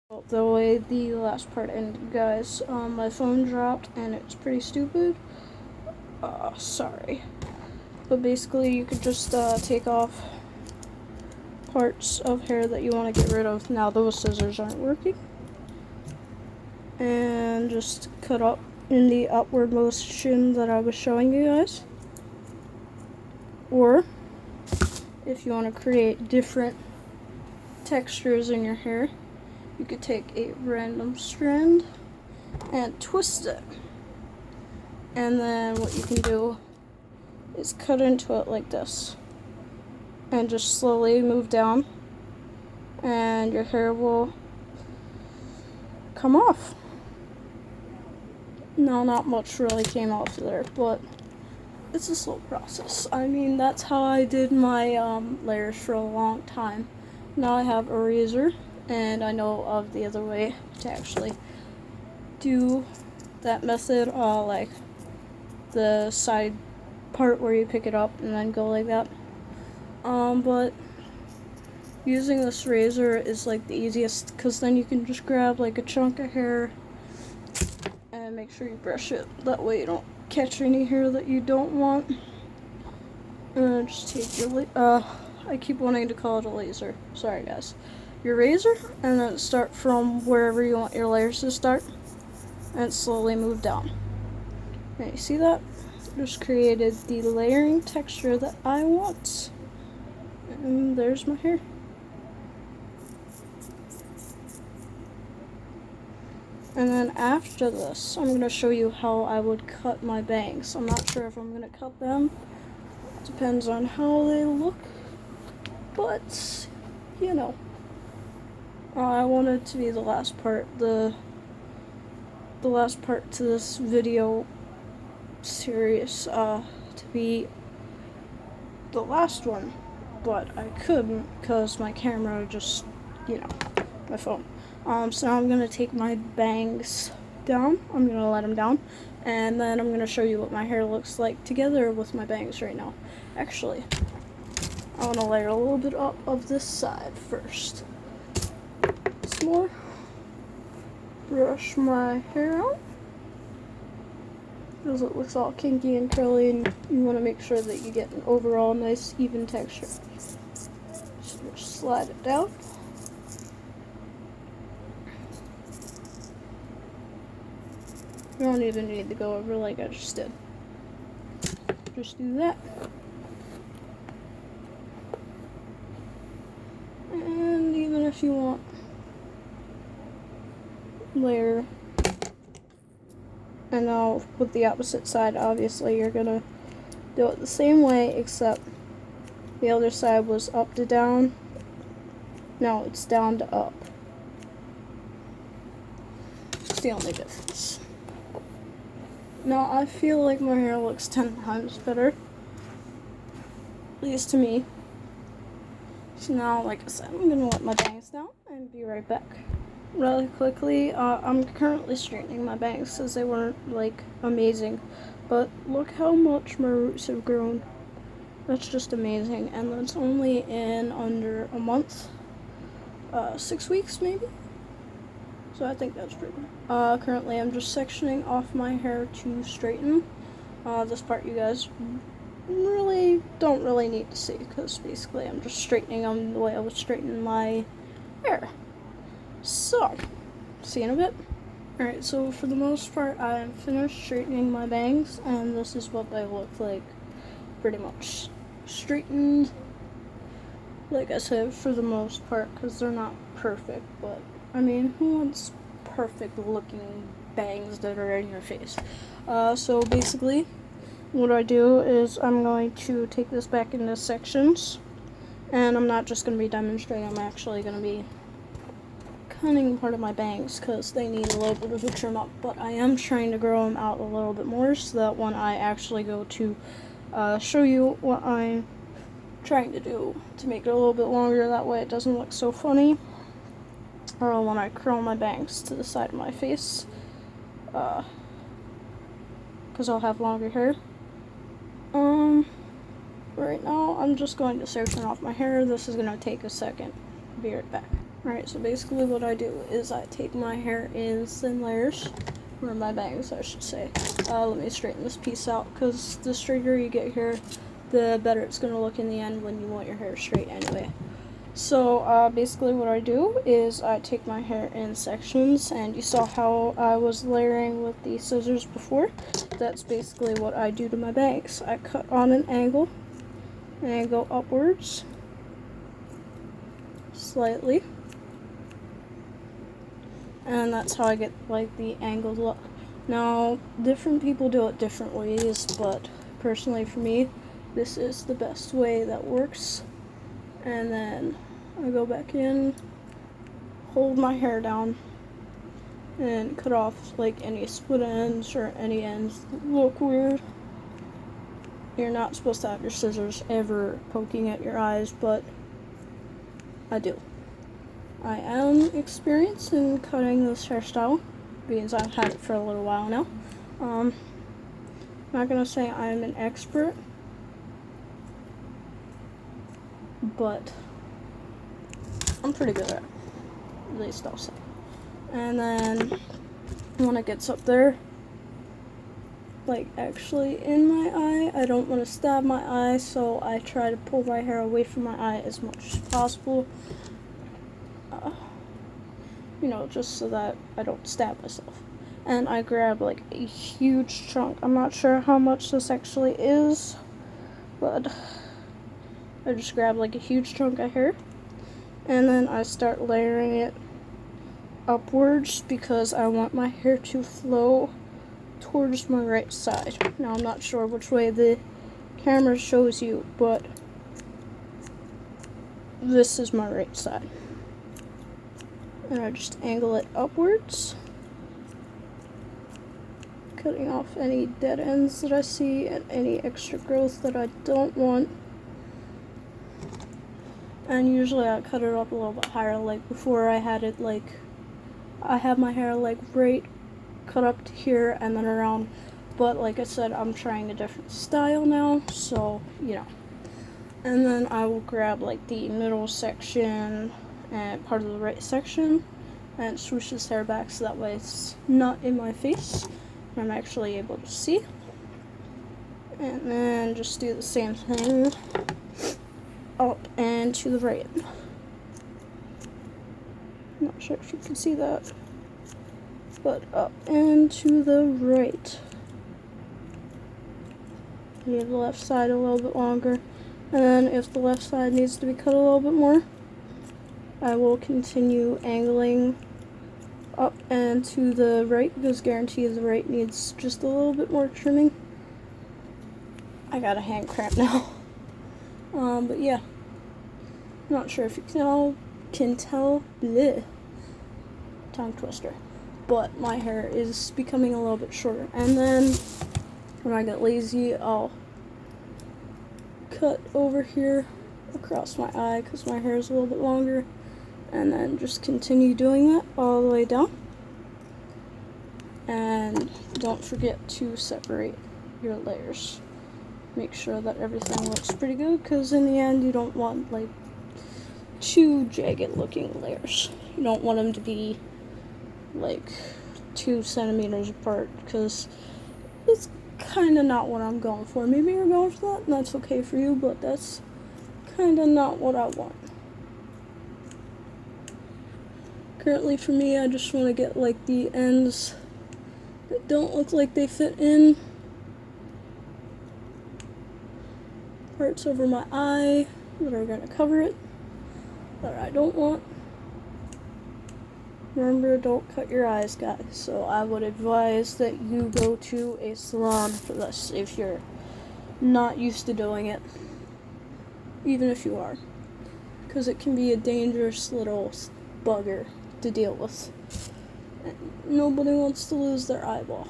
The way the last part ended, guys, my phone dropped and it's pretty stupid. Sorry. But basically, you could just take off parts of hair that you want to get rid of. Now, those scissors aren't working. And just cut up in the upward motion that I was showing you guys. Or, if you want to create different textures in your hair, you could take a random strand and twist it. And then what you can do is cut into it like this. And just slowly move down. And your hair will come off. No, not much really came off there, but it's a slow process. I mean, that's how I did my layers for a long time. Now I have a razor, and I know of the other way to actually do that method, like the side part where you pick it up and then go like that. But using this razor is like the easiest, because then you can just grab like a chunk of hair and make sure you brush it. That way you don't catch any hair that you don't want. And just take your I keep wanting to call it a laser. Sorry guys. Your razor, and then start from wherever you want your layers to start, and slowly move down. And you see that? Just created the layering texture that I want. And there's my hair. And then after this, I'm going to show you how I would cut my bangs. I'm not sure if I'm going to cut them. Depends on how they look. But, you know. I wanted to be the last part, the last part to this video series, to be the last one. But I couldn't, because my camera just, my phone. So now I'm going to take my bangs down. I'm going to let them down. And then I'm going to show you what my hair looks like together with my bangs right now. Actually, I want to layer a little bit up of this side first. Some more. Brush my hair out. Because it looks all kinky and curly, and you want to make sure that you get an overall nice even texture. So just slide it down. You don't even need to go over like I just did. Just do that. And even if you want, layer. And now with the opposite side, obviously you're gonna do it the same way, except the other side was up to down. Now it's down to up. It's the only difference. Now I feel like my hair looks 10 times better. At least to me. So now, like I said, I'm gonna let my bangs down and be right back. Really quickly, I'm currently straightening my bangs because they weren't like amazing, but look how much my roots have grown. That's just amazing, and that's only in under a month, 6 weeks maybe. So I think that's pretty good. Currently I'm just sectioning off my hair to straighten. This part you guys don't really need to see, because basically I'm just straightening them the way I would straighten my hair. So, see you in a bit. Alright, so for the most part I'm finished straightening my bangs, and this is what they look like, pretty much. Straightened, like I said, for the most part, because they're not perfect, but I mean, who wants perfect looking bangs that are in your face? So basically, what I do is I'm going to take this back into sections, and I'm not just going to be demonstrating, I'm actually going to be cutting part of my bangs, because they need a little bit of a trim up, but I am trying to grow them out a little bit more, so that when I actually go to show you what I'm trying to do to make it a little bit longer, that way it doesn't look so funny. Or when I curl my bangs to the side of my face, because I'll have longer hair. Right now I'm just going to section off my hair. This is going to take a second. Be right back. Alright, so basically what I do is I take my hair in thin layers, or my bangs I should say. Let me straighten this piece out, because the straighter you get here, the better it's going to look in the end when you want your hair straight anyway. So basically what I do is I take my hair in sections, and you saw how I was layering with the scissors before. That's basically what I do to my bangs. I cut on an angle, and I go upwards slightly. And that's how I get like the angled look. Now, different people do it different ways, but personally for me, this is the best way that works. And then I go back in, hold my hair down, and cut off like any split ends or any ends that look weird. You're not supposed to have your scissors ever poking at your eyes, but I do. I am experienced in cutting this hairstyle, because I've had it for a little while now. I'm not gonna say I'm an expert, but I'm pretty good at it, at least I'll say. And then when it gets up there, like actually in my eye, I don't want to stab my eye, so I try to pull my hair away from my eye as much as possible. You know, just so that I don't stab myself. And I grab like a huge chunk. I'm not sure how much this actually is, but I just grab like a huge chunk of hair, and then I start layering it upwards because I want my hair to flow towards my right side. Now I'm not sure which way the camera shows you, but this is my right side. And I just angle it upwards, cutting off any dead ends that I see and any extra growth that I don't want. And usually I cut it up a little bit higher. Like before I had it like, I have my hair like right cut up to here and then around. But like I said, I'm trying a different style now, so you know. And then I will grab like the middle section and part of the right section and swoosh his hair back so that way it's not in my face and I'm actually able to see. And then just do the same thing up and to the right. Not sure if you can see that, but up and to the right. Leave the left side a little bit longer, and then if the left side needs to be cut a little bit more, I will continue angling up and to the right, because guarantee the right needs just a little bit more trimming. I got a hand cramp now. But yeah, not sure if you can tell, bleh, tongue twister, but my hair is becoming a little bit shorter. And then when I get lazy, I'll cut over here across my eye because my hair is a little bit longer, and then just continue doing that all the way down. And don't forget to separate your layers. Make sure that everything looks pretty good, because in the end you don't want like two jagged looking layers. You don't want them to be like 2 centimeters apart, because it's kind of not what I'm going for. Maybe you're going for that, and that's okay for you, but that's kind of not what I want. Currently for me, I just want to get like the ends that don't look like they fit in. Parts over my eye that are going to cover it that I don't want. Remember, don't cut your eyes, guys. So I would advise that you go to a salon for this if you're not used to doing it, even if you are, because it can be a dangerous little bugger to deal with. And nobody wants to lose their eyeball.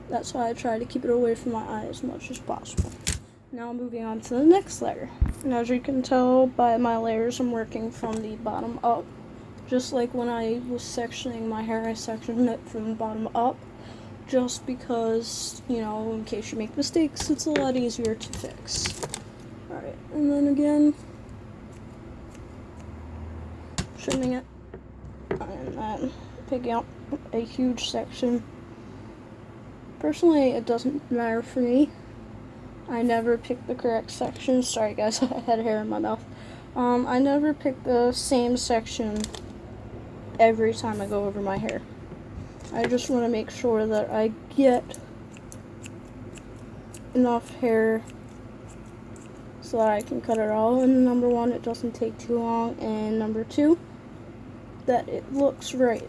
That's why I try to keep it away from my eye as much as possible. Now moving on to the next layer. And as you can tell by my layers, I'm working from the bottom up. Just like when I was sectioning my hair, I sectioned it from the bottom up. Just because, you know, in case you make mistakes, it's a lot easier to fix. Alright, and then again, trimming it, and then picking out a huge section. Personally, it doesn't matter for me. I never pick the correct section. Sorry guys, I had hair in my mouth. I never pick the same section every time I go over my hair. I just want to make sure that I get enough hair so that I can cut it all. And number one, it doesn't take too long, and number two, that it looks right.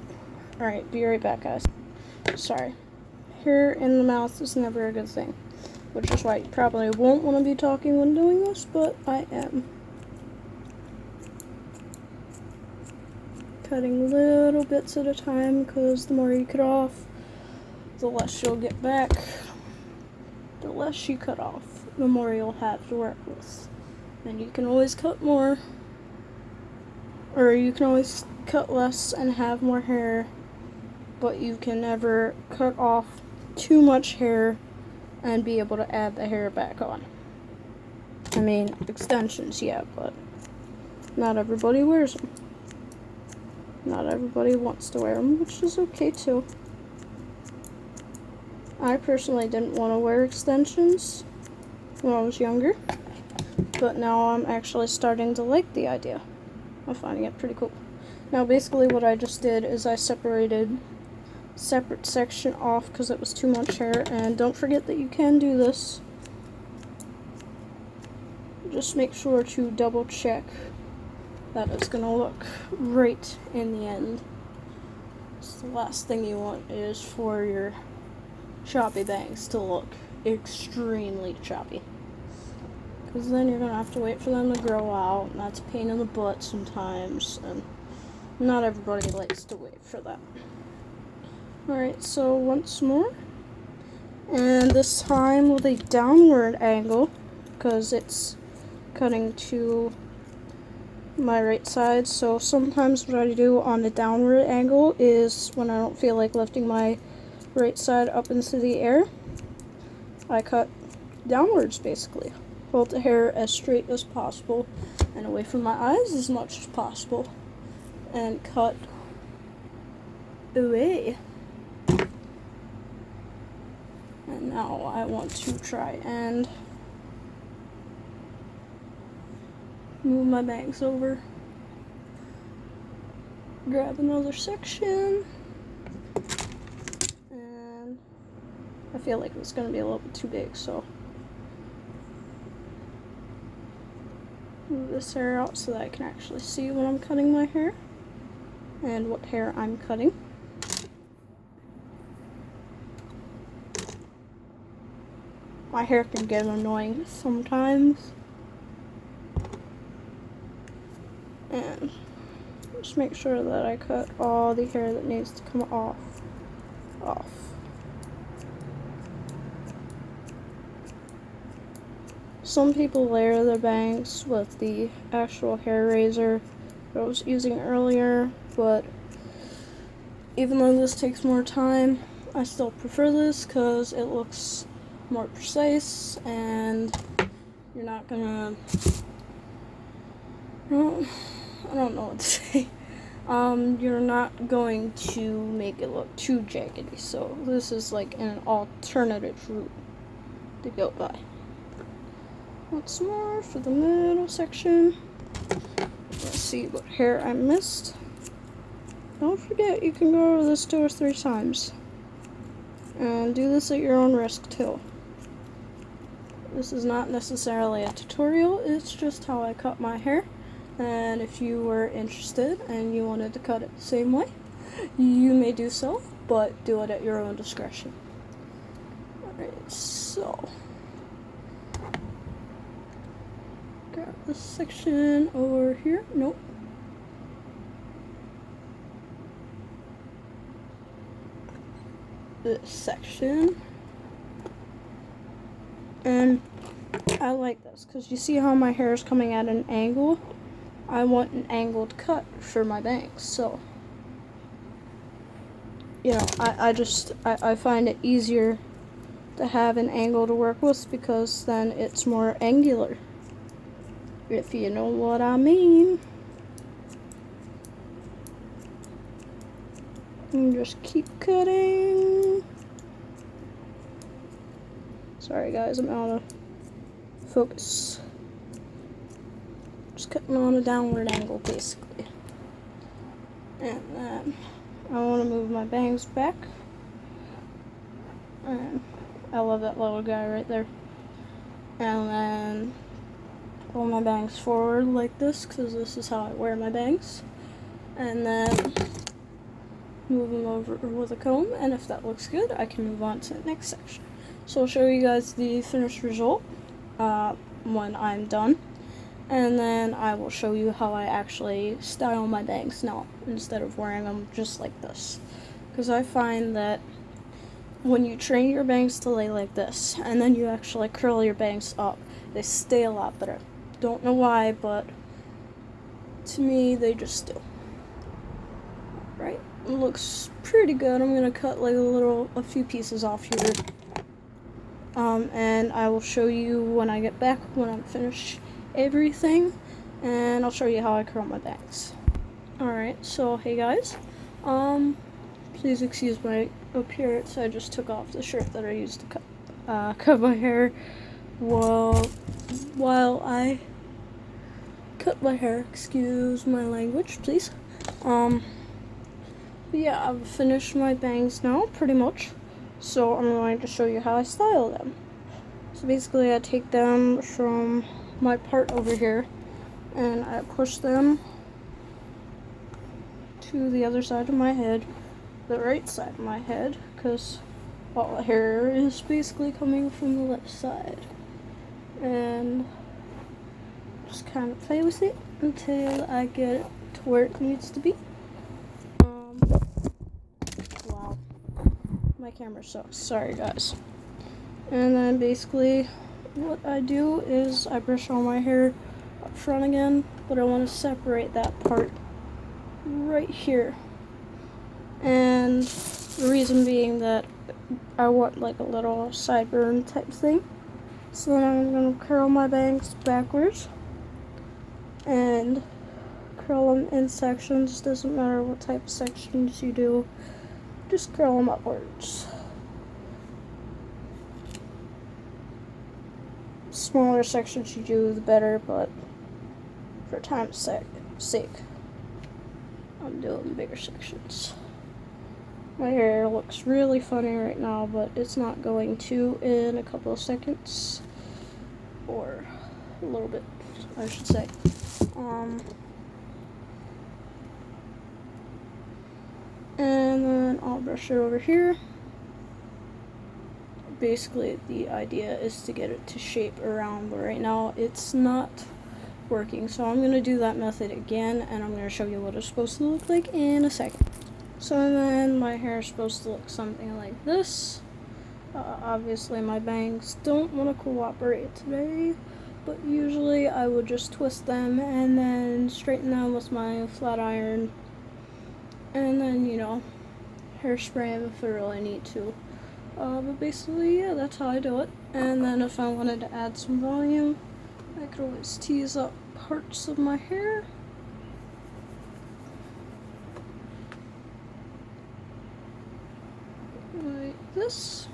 Alright, be right back guys. Sorry. Hair in the mouth is never a good thing, which is why you probably won't want to be talking when doing this, but I am. Cutting little bits at a time, because the more you cut off, the less you'll get back. The less you cut off, the more you'll have to work with. And you can always cut more, or you can always cut less and have more hair, but you can never cut off too much hair and be able to add the hair back on. I mean, extensions, yeah, but not everybody wears them. Not everybody wants to wear them, which is okay too. I personally didn't want to wear extensions when I was younger, but now I'm actually starting to like the idea. I'm finding it pretty cool. Now basically what I just did is I separated separate section off because it was too much hair, and don't forget that you can do this. Just make sure to double check that it's gonna look right in the end. So the last thing you want is for your choppy bangs to look extremely choppy, because then you're gonna have to wait for them to grow out, and that's a pain in the butt sometimes, and not everybody likes to wait for that. Alright, so once more, and this time with a downward angle, because it's cutting to my right side. So sometimes what I do on the downward angle is when I don't feel like lifting my right side up into the air, I cut downwards basically. Hold the hair as straight as possible and away from my eyes as much as possible, and cut away. And now I want to try and move my bangs over, grab another section, and I feel like it's going to be a little bit too big, so move this hair out so that I can actually see when I'm cutting my hair and what hair I'm cutting. My hair can get annoying sometimes. And just make sure that I cut all the hair that needs to come off. Some people layer their bangs with the actual hair razor that I was using earlier, but even though this takes more time, I still prefer this because it looks more precise, and you're not gonna, well, I don't know what to say. You're not going to make it look too jaggedy, so this is like an alternative route to go by. Once more for the middle section. Let's see what hair I missed. Don't forget, you can go over this 2 or 3 times. And do this at your own risk too. This is not necessarily a tutorial, it's just how I cut my hair. And if you were interested and you wanted to cut it the same way, you may do so, but do it at your own discretion. Alright, so grab this section over here. Nope. This section. And I like this because you see how my hair is coming at an angle? I want an angled cut for my bangs, so you know, I find it easier to have an angle to work with because then it's more angular. if you know what I mean. And just keep cutting. Sorry guys, I'm out of focus. Just cutting on a downward angle basically. And then I want to move my bangs back. And I love that little guy right there. And then pull my bangs forward like this, because this is how I wear my bangs. And then move them over with a comb, and if that looks good, I can move on to the next section. So I'll show you guys the finished result when I'm done. And then I will show you how I actually style my bangs now, instead of wearing them just like this. Because I find that when you train your bangs to lay like this, and then you actually curl your bangs up, they stay a lot better. Don't know why, but to me, they just do. Right? It looks pretty good. I'm gonna cut like a few pieces off here. And I will show you when I get back, when I'm finished everything, and I'll show you how I curl my bangs. Alright, so hey guys, please excuse my appearance. I just took off the shirt that I used to cut my hair while I cut my hair. Excuse my language, please. But yeah, I've finished my bangs now, pretty much. So I'm going to show you how I style them. So basically I take them from my part over here and I push them to the other side of my head, the right side of my head, because all the hair is basically coming from the left side. And just kind of play with it until I get it to where it needs to be. Wow, my camera sucks, sorry guys. And then basically what I do is I brush all my hair up front again, but I want to separate that part right here. And the reason being that I want like a little sideburn type thing. So then I'm going to curl my bangs backwards and curl them in sections. Doesn't matter what type of sections you do, just curl them upwards. Smaller sections you do, the better, but for time's sake, I'm doing bigger sections. My hair looks really funny right now, but it's not going to in a couple of seconds, or a little bit, I should say. And then I'll brush it over here. Basically, the idea is to get it to shape around, but right now it's not working. So I'm going to do that method again, and I'm going to show you what it's supposed to look like in a second. So then my hair is supposed to look something like this. Obviously my bangs don't want to cooperate today, but usually I would just twist them and then straighten them with my flat iron, and then, you know, hairspray them if I really need to. But basically, yeah, that's how I do it. And then if I wanted to add some volume, I could always tease up parts of my hair. Like this.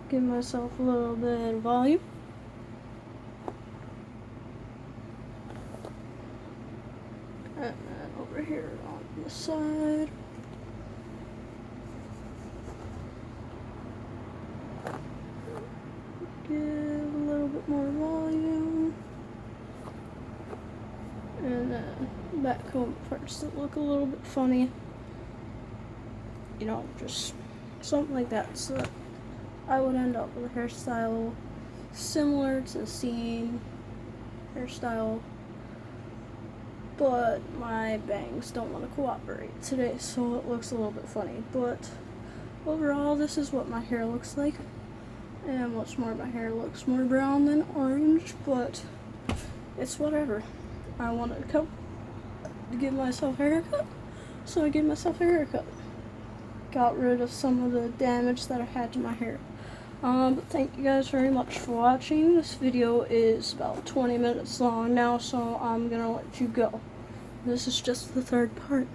Give myself a little bit of volume. And then over here on the side. Give a little bit more volume. And then back home parts that look a little bit funny. You know, just something like that, so that I would end up with a hairstyle similar to the scene hairstyle, but my bangs don't want to cooperate today, so it looks a little bit funny. But overall, this is what my hair looks like. And what's more, my hair looks more brown than orange, but it's whatever. I wanted to come to give myself a haircut, so I gave myself a haircut. Got rid of some of the damage that I had to my hair. But thank you guys very much for watching. This video is about 20 minutes long now, so I'm gonna let you go. This is just the third part.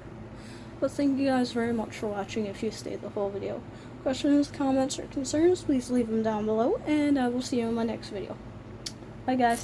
But thank you guys very much for watching if you stayed the whole video. Questions, comments, or concerns, please leave them down below, and I will see you in my next video. Bye guys.